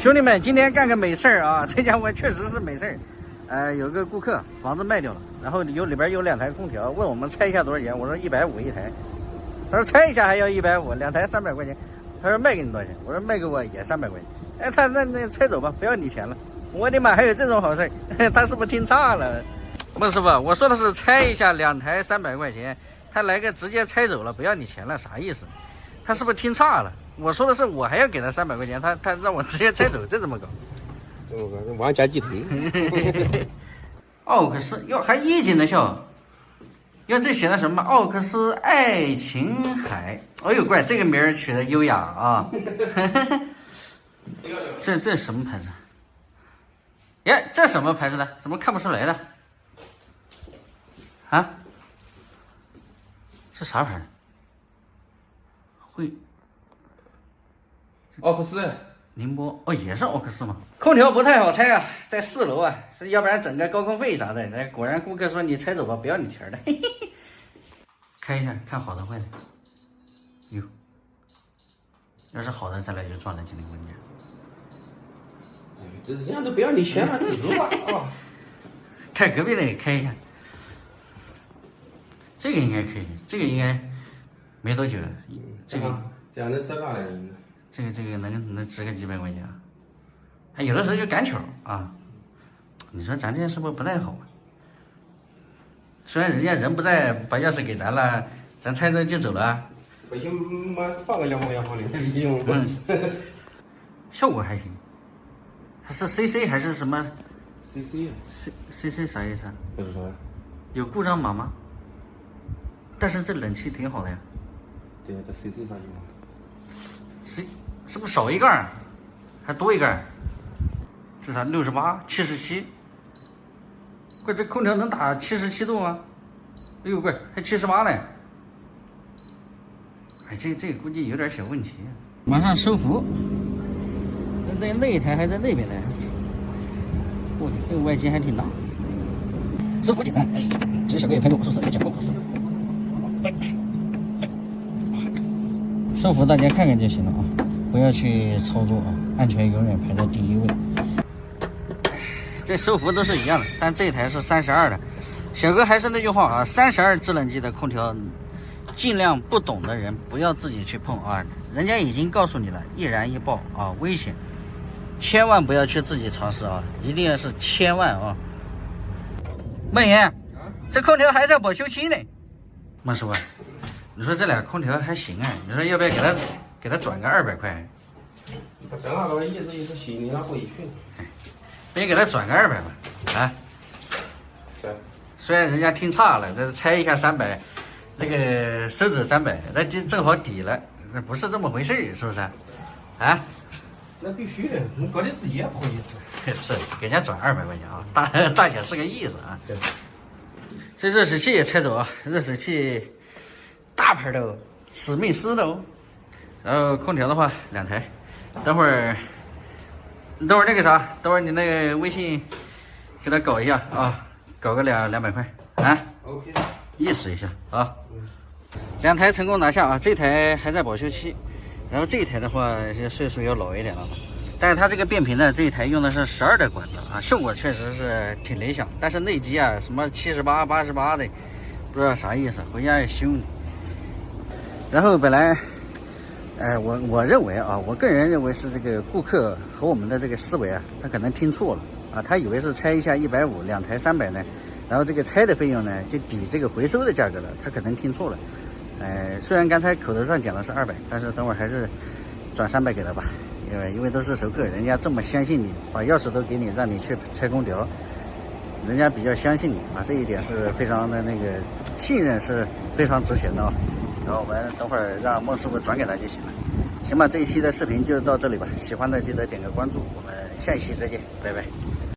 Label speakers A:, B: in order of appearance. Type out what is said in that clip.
A: 兄弟们，今天干个美事儿啊！这家伙确实是美事儿。有个顾客房子卖掉了，然后里边有2台空调，问我们拆一下多少钱？我说150一台。他说拆一下还要150，2台300块钱。他说卖给你多少钱？我说卖给我也300块钱。哎，他那拆走吧，不要你钱了。我的妈，还有这种好事儿？他是不是听差了？孟师傅，我说的是拆一下2台300块钱，他来个直接拆走了，不要你钱了，啥意思？他是不是听差了？我说的是我还要给他300块钱，他让我直接拆走，这怎么搞？
B: 这么搞，王家鸡腿。
A: 奥克斯哟，还一斤的笑。哟，这写的什么？奥克斯爱琴海。哎呦，怪这个名儿取的优雅啊！这什么牌子？耶，这什么牌子的？怎么看不出来的？啊？这啥牌？会。
B: 奥克斯，
A: 宁波哦，也是奥克斯吗？空调不太好拆啊，在4楼啊，要不然整个高空费啥的。那果然顾客说你拆走吧，不要你钱的。嘿嘿，开一下看好的坏的。哟，要是好的，咱俩就赚了今天关键。
B: 这人家都不要你钱了，自走吧啊！
A: 看隔壁那个开一下，这个应该可以，这个应该没多久，这个
B: 这样能折干了。
A: 这个能值个几百块钱啊？还有的时候就赶巧啊！你说咱这是不是不太好？虽然人家人不在，把钥匙给咱了，咱拆着就走了。
B: 不行，放个2毛洋房里，已经。
A: 效果还行。它是 CC 还是什么
B: ？CC 啊
A: ？CC 啥意思啊？
B: 不知道。
A: 有故障码吗？但是这冷气挺好的呀。
B: 对呀，这 CC 啥用啊
A: ？C 是不是少一盖还多一盖？至少68、77。怪这空调能打77度吗？哎呦怪，还78呢！哎，这个估计有点小问题。马上收服。那一台还在那边呢。我去，这个外接还挺大。收服简单，哎，这小哥也开过无数次，也讲过故事。收服大家看看就行了啊，不要去操作啊，安全永远排在第一位。这收服都是一样的，但这台是32的。小哥还是那句话啊，32制冷剂的空调，尽量不懂的人不要自己去碰啊，人家已经告诉你了，易燃易爆啊，危险，千万不要去自己尝试啊，一定要是千万啊。孟岩，这空调还在保修期呢。孟师傅，你说这俩空调还行啊，你说要不要给他转个200块？
B: 他这样的意思心里他过意去。
A: 别给他转个200吧，啊？虽然人家听差了，这拆一下300，这个收走300，那就正好抵了，那不是这么回事，是不是？啊？
B: 那必须的，你搞的自己也不好意思。
A: 是，给人家转200块钱啊，大小是个意思啊。对。这热水器也拆走啊，热水器大牌的哦，史密斯的哦。然后空调的话2台，等会儿那个啥，等会儿你那个微信给他搞一下啊，搞个200块啊。
B: OK。
A: 意思一下啊。2台成功拿下啊，这台还在保修期，然后这一台的话是岁数要老一点了，但是它这个变频的这一台用的是12的管子啊，效果确实是挺理想，但是内机啊什么78、88的，不知道啥意思，回家也修。然后本来，我认为啊，我个人认为是这个顾客和我们的这个思维啊，他可能听错了啊，他以为是拆一下150，2台300呢，然后这个拆的费用呢就抵这个回收的价格了，他可能听错了。虽然刚才口头上讲的是200，但是等会儿还是转300给他吧，因为都是熟客，人家这么相信你，把钥匙都给你，让你去拆空调，人家比较相信你啊，这一点是非常的那个信任是非常值钱的啊。然后我们等会儿让孟师傅转给他就行了。行吧，这一期的视频就到这里吧，喜欢的记得点个关注，我们下一期再见，拜拜。